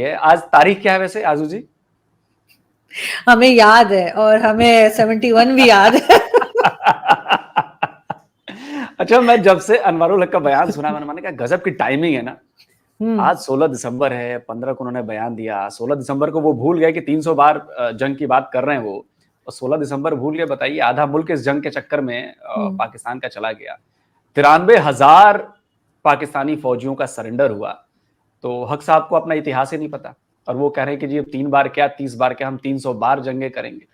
ये आज तारीख क्या है वैसे आजू जी? हमें याद है और हमें 71 भी याद है। अच्छा, मैं जब से अनवरुल हक का बयान सुना मैंने कहा गजब की टाइमिंग है ना। आज 16 दिसंबर है, 15 को उन्होंने बयान दिया, 16 दिसंबर को वो भूल गए कि 300 बार जंग की बात कर रहे हैं वो, और 16 दिसंबर भूल गए। बताइए, आधा मुल्क इस जंग के चक्कर में पाकिस्तान का चला गया। 93,000 पाकिस्तानी फौजियों का सरेंडर हुआ। तो हक साहब को अपना इतिहास ही नहीं पता, और वो कह रहे हैं कि जी अब 3 बार क्या 30 बार क्या, हम 300 बार जंगें करेंगे।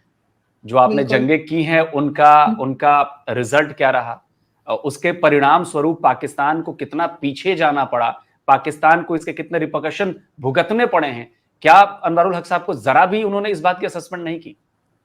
जो आपने जंगें की हैं उनका उनका रिजल्ट क्या रहा, उसके परिणाम स्वरूप पाकिस्तान को कितना पीछे जाना पड़ा, पाकिस्तान को इसके कितने रिपरकशन भुगतने पड़े हैं। क्या अनवरुल हक साहब को जरा भी उन्होंने इस बात की असेसमेंट नहीं की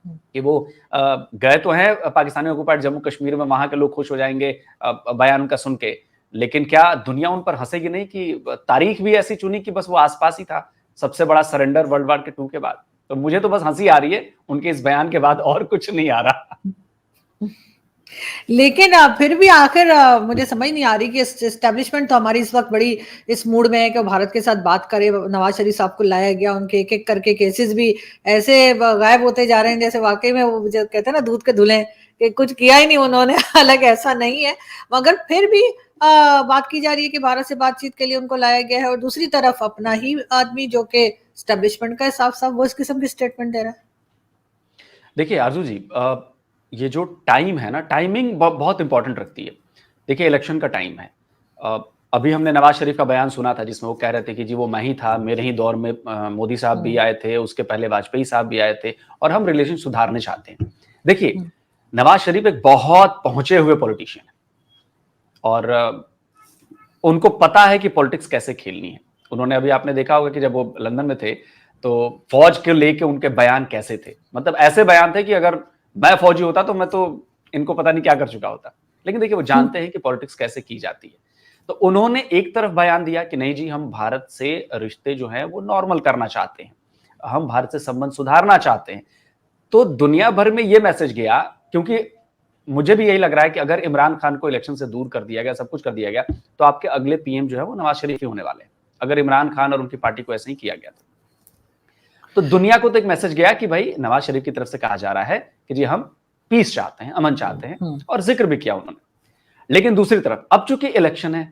कि वो गए तो हैं पाकिस्तानी ऑक्युपाइड जम्मू कश्मीर में, वहां के लोग खुश हो जाएंगे बयान उनका सुन के, लेकिन क्या दुनिया उन पर हंसेगी नहीं कि तारीख भी ऐसी चुनी कि बस वो आसपास ही था, सबसे बड़ा सरेंडर वर्ल्ड वार के 2 के बाद। तो मुझे तो बस हंसी आ रही है उनके इस बयान के बाद, और कुछ नहीं आ रहा। लेकिन फिर भी आखिर मुझे समझ नहीं आ रही कि एस्टेब्लिशमेंट तो हमारी इस वक्त बड़ी इस मूड में है कि भारत के साथ बात करे। नवाज शरीफ साहब को लाया गया, उनके एक एक करके केसेस भी ऐसे गायब होते जा रहे हैं जैसे वाकई में वो जो कहते हैं ना दूध के धुले, कि कुछ किया ही नहीं उन्होंने। हालांकि ऐसा नहीं है, मगर फिर भी बात की जा रही है कि भारत से बातचीत के लिए उनको लाया गया है, और दूसरी तरफ अपना ही आदमी जो कि एस्टेब्लिशमेंट का साफ साफ वो इस किस्म की स्टेटमेंट दे रहा है। देखिए आरजू जी, ये जो टाइम है ना, टाइमिंग बहुत इंपॉर्टेंट रखती है। देखिए इलेक्शन का टाइम है। अभी हमने नवाज शरीफ का बयान सुना था जिसमें वो कह रहे थे कि जी वो मैं ही था, मेरे ही दौर में मोदी साहब भी आए थे, उसके पहले वाजपेयी साहब भी आए थे, और हम रिलेशन सुधारने चाहते हैं। देखिए नवाज शरीफ एक बहुत पहुंचे हुए पॉलिटिशियन है, और उनको पता है कि पॉलिटिक्स कैसे खेलनी है। उन्होंने अभी आपने देखा होगा कि जब वो लंदन में थे तो फौज के लेके उनके बयान कैसे थे, मतलब ऐसे बयान थे कि अगर मैं फौजी होता तो मैं तो इनको पता नहीं क्या कर चुका होता। लेकिन देखिए वो जानते हैं कि पॉलिटिक्स कैसे की जाती है। तो उन्होंने एक तरफ बयान दिया कि नहीं जी, हम भारत से रिश्ते जो है वो नॉर्मल करना चाहते हैं, हम भारत से संबंध सुधारना चाहते हैं। तो दुनिया भर में ये मैसेज गया, क्योंकि मुझे भी यही लग रहा है कि अगर इमरान खान को इलेक्शन से दूर कर दिया गया, सब कुछ कर दिया गया, तो आपके अगले पीएम जो है वो नवाज शरीफ ही होने वाले हैं, अगर इमरान खान और उनकी पार्टी को ऐसे ही किया गया तो दुनिया को तो एक मैसेज गया कि भाई नवाज शरीफ की तरफ से कहा जा रहा है कि जी हम पीस चाहते हैं, अमन चाहते हैं, और जिक्र भी किया उन्होंने। लेकिन दूसरी तरफ अब चूंकि इलेक्शन है,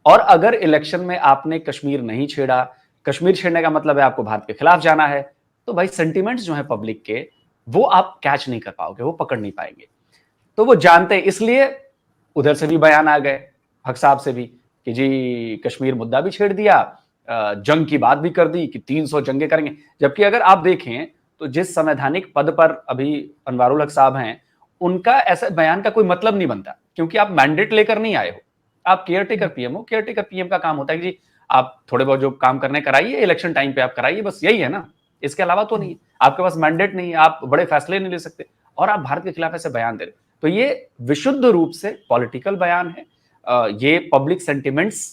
और अगर इलेक्शन में आपने कश्मीर नहीं छेड़ा, कश्मीर छेड़ने का मतलब है आपको भारत के खिलाफ जाना है, तो भाई सेंटिमेंट्स जो है पब्लिक के वो आप कैच नहीं कर पाओगे, वो पकड़ नहीं पाएंगे। तो वो जानते हैं, इसलिए उधर से भी बयान आ गए हक साहब से भी कि जी कश्मीर मुद्दा भी छेड़ दिया, जंग की बात भी कर दी कि 300 जंगें करेंगे। जबकि अगर आप देखें तो जिस संवैधानिक पद पर अभी अनवारुल हक साहब हैं, उनका ऐसा बयान का कोई मतलब नहीं बनता, क्योंकि आप मैंडेट लेकर नहीं आए हो, आप केयरटेकर पीएम हो। केयरटेकर पीएम का काम होता है कि जी आप थोड़े बहुत जो काम करने कराइए, इलेक्शन टाइम पे आप कराइए, बस यही है ना, इसके अलावा तो नहीं। आपके पास मैंडेट नहीं है, आप बड़े फैसले नहीं ले सकते, और आप भारत के खिलाफ ऐसे बयान दे रहे। तो ये विशुद्ध रूप से पॉलिटिकल बयान है। ये पब्लिक सेंटिमेंट्स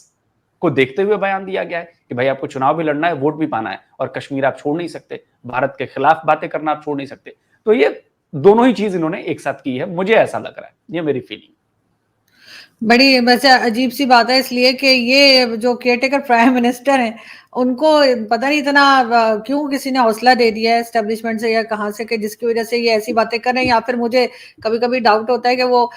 को देखते हुए बयान दिया गया है कि भाई आपको चुनाव भी लड़ना है, वोट भी पाना है, और कश्मीर आप छोड़ नहीं सकते, भारत के खिलाफ बातें करना आप छोड़ नहीं सकते। तो ये दोनों ही चीज इन्होंने एक साथ की है, मुझे ऐसा लग रहा है, ये मेरी फीलिंग। बड़ी वैसे अजीब सी बात है, इसलिए कि ये जो केयरटेकर प्राइम मिनिस्टर हैं उनको पता नहीं इतना क्यों किसी ने हौसला दे दिया है एस्टेब्लिशमेंट से या कहाँ से, कि जिसकी वजह से ये ऐसी बातें कर रहे हैं। या फिर मुझे कभी कभी डाउट होता है कि वो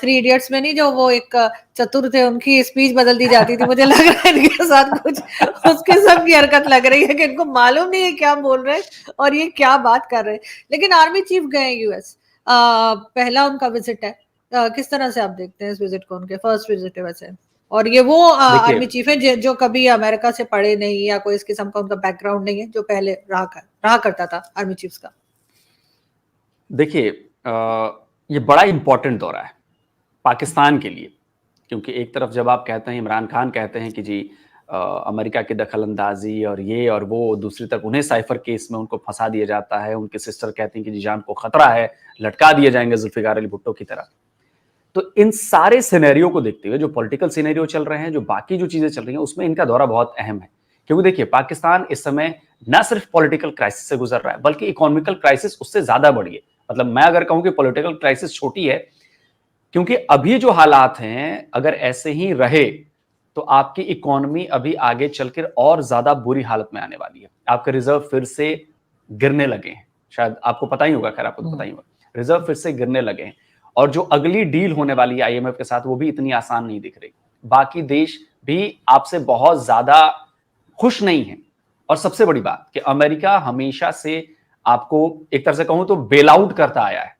3 इडियट्स में नहीं, जो वो एक चतुर थे, उनकी स्पीच बदल दी जाती थी। मुझे लग रहा है इनके साथ कुछ उसके सब की हरकत लग रही है कि इनको मालूम नहीं है क्या बोल रहे हैं और ये क्या बात कर रहे हैं। लेकिन आर्मी चीफ गए यूएस, पहला उनका विजिट है। किस तरह से आप देखते हैं इस विजिट को, उनके फर्स्ट विजिट है वैसे? और ये वो आर्मी चीफ है जो कभी अमेरिका से पढ़े नहीं या कोई इस किस्म का उनका बैकग्राउंड नहीं है, जो पहले रहा करता था आर्मी चीफ का। देखिए ये बड़ा इंपॉर्टेंट दौरा है पाकिस्तान के लिए, क्योंकि एक तरफ जब आप कहते हैं, इमरान खान कहते हैं कि जी अमेरिका की दखल अंदाजी और ये और वो, दूसरी तरफ उन्हें साइफर केस में उनको फंसा दिया जाता है, उनके सिस्टर कहते हैं कि जी जान को खतरा है, लटका दिए जाएंगे जुल्फिकार अली भुट्टो की तरह। तो इन सारे सिनेरियो को देखते हुए, जो पॉलिटिकल सिनेरियो चल रहे हैं, जो बाकी जो चीजें चल रही हैं, उसमें इनका दौरा बहुत अहम है। क्योंकि देखिए पाकिस्तान इस समय न सिर्फ पॉलिटिकल क्राइसिस से गुजर रहा है, बल्कि इकोनॉमिकल क्राइसिस उससे ज्यादा बड़ी है। मतलब मैं अगर कहूं कि पॉलिटिकल क्राइसिस छोटी है, क्योंकि अभी जो हालात हैं अगर ऐसे ही रहे तो आपकी इकोनॉमी अभी आगे चलकर और ज्यादा बुरी हालत में आने वाली है। आपके रिजर्व फिर से गिरने लगे हैं, शायद आपको पता ही होगा, खैर आपको तो पता ही होगा, रिजर्व फिर से गिरने लगे हैं। और जो अगली डील होने वाली है आईएमएफ के साथ, वो भी इतनी आसान नहीं दिख रही। बाकी देश भी आपसे बहुत ज्यादा खुश नहीं है। और सबसे बड़ी बात कि अमेरिका हमेशा से आपको एक तरह से कहूं तो बेल आउट करता आया है।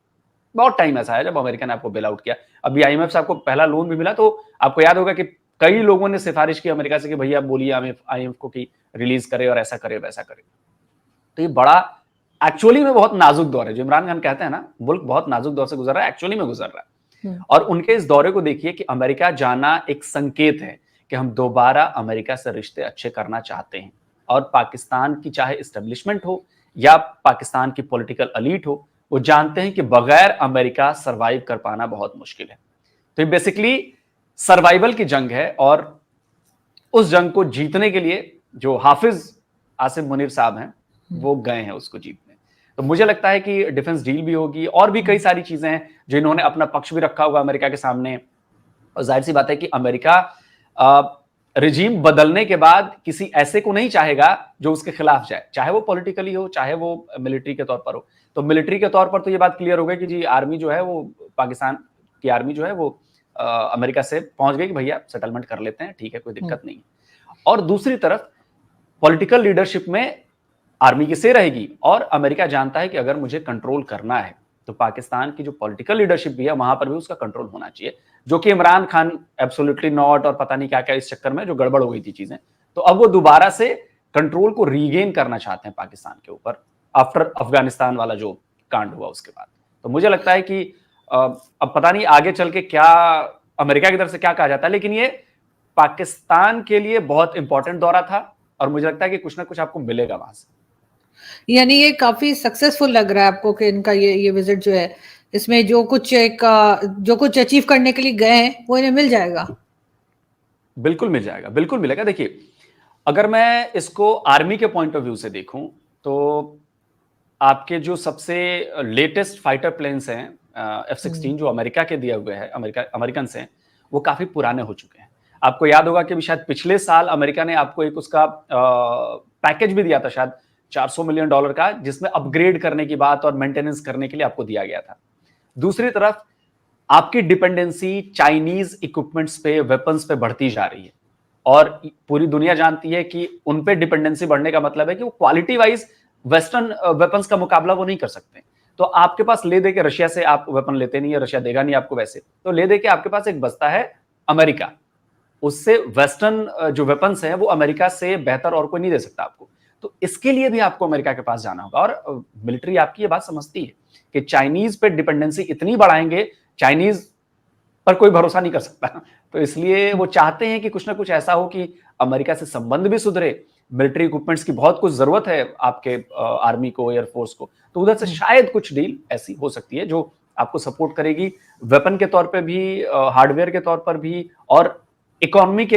बहुत टाइम ऐसा है जब अमेरिका ने आपको बेल आउट किया। अभी आईएमएफ से आपको पहला लोन भी मिला, तो आपको याद होगा कि कई लोगों ने सिफारिश की अमेरिका से कि भैया बोलिए आईएमएफ को कि रिलीज करे और ऐसा करे वैसा करे। तो ये बड़ा एक्चुअली में बहुत नाजुक दौर है। जो इमरान खान कहते हैं ना, मुल्क बहुत नाजुक दौर से गुजर रहा है, एक्चुअली में गुजर रहा है। और उनके इस दौरे को देखिए कि अमेरिका जाना एक संकेत है कि हम दोबारा अमेरिका से रिश्ते अच्छे करना चाहते हैं। और पाकिस्तान की चाहे एस्टेब्लिशमेंट हो या पाकिस्तान की पॉलिटिकल एलीट हो, वो जानते हैं कि बगैर अमेरिका सरवाइव कर पाना बहुत मुश्किल है। तो ये बेसिकली सर्वाइवल की जंग है, और उस जंग को जीतने के लिए जो हाफिज आसिम मुनीर साहब हैं वो गए हैं उसको जीतने। तो मुझे लगता है कि डिफेंस डील भी होगी और भी कई सारी चीजें हैं जो इन्होंने अपना पक्ष भी रखा हुआ अमेरिका के सामने। और जाहिर सी बात है कि अमेरिका रिजीम बदलने के बाद किसी ऐसे को नहीं चाहेगा जो उसके खिलाफ जाए, चाहे वो पॉलिटिकली हो चाहे वो मिलिट्री के तौर पर हो। तो मिलिट्री के तौर पर तो ये बात क्लियर हो गई कि जी आर्मी जो है वो, पाकिस्तान की आर्मी जो है वो अमेरिका से पहुंच गई कि भैया सेटलमेंट कर लेते हैं, ठीक है, कोई दिक्कत नहीं। और दूसरी तरफ पॉलिटिकल लीडरशिप में आर्मी की से रहेगी, और अमेरिका जानता है कि अगर मुझे कंट्रोल करना है तो पाकिस्तान की जो पॉलिटिकल लीडरशिप भी है वहां पर भी उसका कंट्रोल होना चाहिए, जो कि इमरान खान एब्सोल्युटली नॉट और पता नहीं क्या क्या इस चक्कर में जो गड़बड़ हो गई थी चीजें। तो अब वो दोबारा से कंट्रोल को रीगेन करना चाहते हैं पाकिस्तान के ऊपर, आफ्टर अफगानिस्तान वाला जो कांड हुआ उसके बाद। तो मुझे लगता है कि अब पता नहीं आगे चल के क्या अमेरिका की तरफ से क्या कहा जाता है, लेकिन ये पाकिस्तान के लिए बहुत इंपॉर्टेंट दौरा था और मुझे लगता है कि कुछ ना कुछ आपको मिलेगा वहां से। यानी ये काफी सक्सेसफुल लग रहा है आपको कि इनका ये विजिट जो है, इसमें जो कुछ अचीव करने के लिए गए हैं वो इन्हें मिल जाएगा। बिल्कुल मिल जाएगा, बिल्कुल मिलेगा। देखिए, अगर मैं इसको आर्मी के पॉइंट ऑफ व्यू से देखूं तो आपके जो सबसे लेटेस्ट फाइटर प्लेन्स हैं F-16 जो अमेरिका के दिए हुए हैं, अमेरिकन से, वो काफी पुराने हो चुके हैं। आपको याद होगा कि शायद पिछले साल अमेरिका ने आपको एक उसका पैकेज भी दिया था, शायद $400 मिलियन का, जिसमें अपग्रेड करने की बात और मेंटेनेंस करने के लिए आपको दिया गया था। दूसरी तरफ आपकी डिपेंडेंसी चाइनीज इक्विपमेंट्स पे, वेपन्स पे बढ़ती जा रही है, और पूरी दुनिया जानती है कि उन पे डिपेंडेंसी बढ़ने का मतलब है कि वो क्वालिटी वाइज वेस्टर्न वेपन्स का मुकाबला वो नहीं कर सकते। तो आपके पास ले दे के, रशिया से आप वेपन लेते नहीं है, रशिया देगा नहीं आपको वैसे, तो ले दे के आपके पास एक बस्ता है अमेरिका, उससे वेस्टर्न जो वेपन्स हैं वो अमेरिका से बेहतर और कोई नहीं दे सकता आपको। तो इसके लिए भी आपको अमेरिका के पास जाना होगा, और मिलिट्री आपकी ये बात समझती है कि चाइनीज पे डिपेंडेंसी इतनी बढ़ाएंगे, चाइनीज पर कोई भरोसा नहीं कर सकता। तो इसलिए वो चाहते हैं कि कुछ ना कुछ ऐसा हो कि अमेरिका से संबंध भी सुधरे। मिलिट्री इक्विपमेंट्स की बहुत कुछ जरूरत है आपके आर्मी को, एयरफोर्स को, तो उधर से शायद कुछ डील ऐसी हो सकती है जो आपको सपोर्ट करेगी, वेपन के तौर पे भी, हार्डवेयर के तौर पर भी, और इकोनॉमी के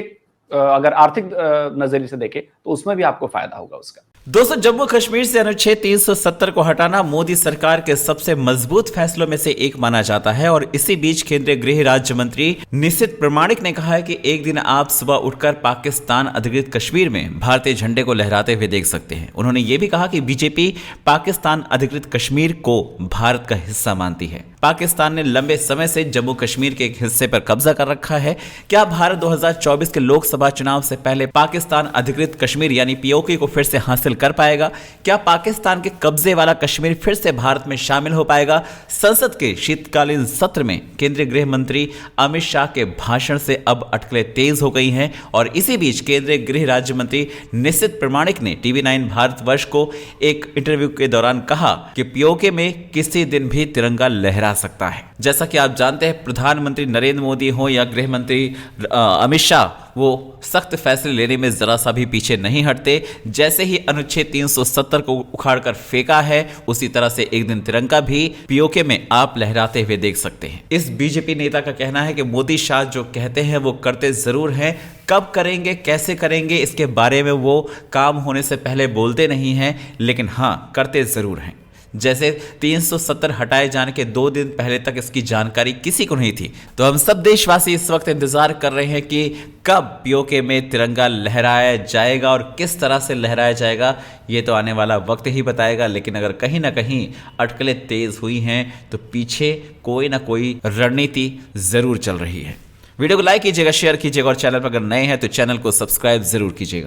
अगर आर्थिक नजरिए से देखें तो उसमें भी आपको फायदा होगा उसका। दोस्तों, जम्मू कश्मीर से अनुच्छेद 370 को हटाना मोदी सरकार के सबसे मजबूत फैसलों में से एक माना जाता है, और इसी बीच केंद्रीय गृह राज्य मंत्री निशित प्रामाणिक ने कहा है कि एक दिन आप सुबह उठकर पाकिस्तान अधिकृत कश्मीर में भारतीय झंडे को लहराते हुए देख सकते हैं। उन्होंने ये भी कहा कि बीजेपी पाकिस्तान अधिकृत कश्मीर को भारत का हिस्सा मानती है। पाकिस्तान ने लंबे समय से जम्मू कश्मीर के एक हिस्से पर कब्जा कर रखा है। क्या भारत 2024 के लोकसभा चुनाव से पहले पाकिस्तान अधिकृत कश्मीर यानी पीओके को फिर से हासिल कर पाएगा? क्या पाकिस्तान के कब्जे वाला कश्मीर फिर से भारत में शामिल हो पाएगा? संसद के शीतकालीन सत्र में केंद्रीय गृह मंत्री अमित शाह के भाषण से अब अटकलें तेज हो गई हैं, और इसी बीच केंद्रीय गृह राज्य मंत्री निशित प्रामाणिक ने TV9 भारतवर्ष को एक इंटरव्यू के दौरान कहा कि पीओके में किसी दिन भी तिरंगा लहरा सकता है। जैसा कि आप जानते हैं, प्रधानमंत्री नरेंद्र मोदी हो या गृह मंत्री अमित शाह, वो सख्त फैसले लेने में जरा सा भी पीछे नहीं हटते। जैसे ही अनुच्छेद 370 को उखाड़कर फेंका है, उसी तरह से एक दिन तिरंगा भी पीओके में आप लहराते हुए देख सकते हैं। इस बीजेपी नेता का कहना है कि मोदी शाह जो कहते हैं वो करते जरूर हैं, कब करेंगे, कैसे करेंगे, इसके बारे में वो काम होने से पहले बोलते नहीं हैं, लेकिन हाँ, करते जरूर हैं। जैसे 370 हटाए जाने के 2 दिन पहले तक इसकी जानकारी किसी को नहीं थी। तो हम सब देशवासी इस वक्त इंतजार कर रहे हैं कि कब पीओके में तिरंगा लहराया जाएगा और किस तरह से लहराया जाएगा, ये तो आने वाला वक्त ही बताएगा। लेकिन अगर कहीं ना कहीं अटकलें तेज हुई हैं तो पीछे कोई ना कोई रणनीति जरूर चल रही है। वीडियो को लाइक कीजिएगा, शेयर कीजिएगा और चैनल पर अगर नए हैं तो चैनल को सब्सक्राइब जरूर कीजिएगा।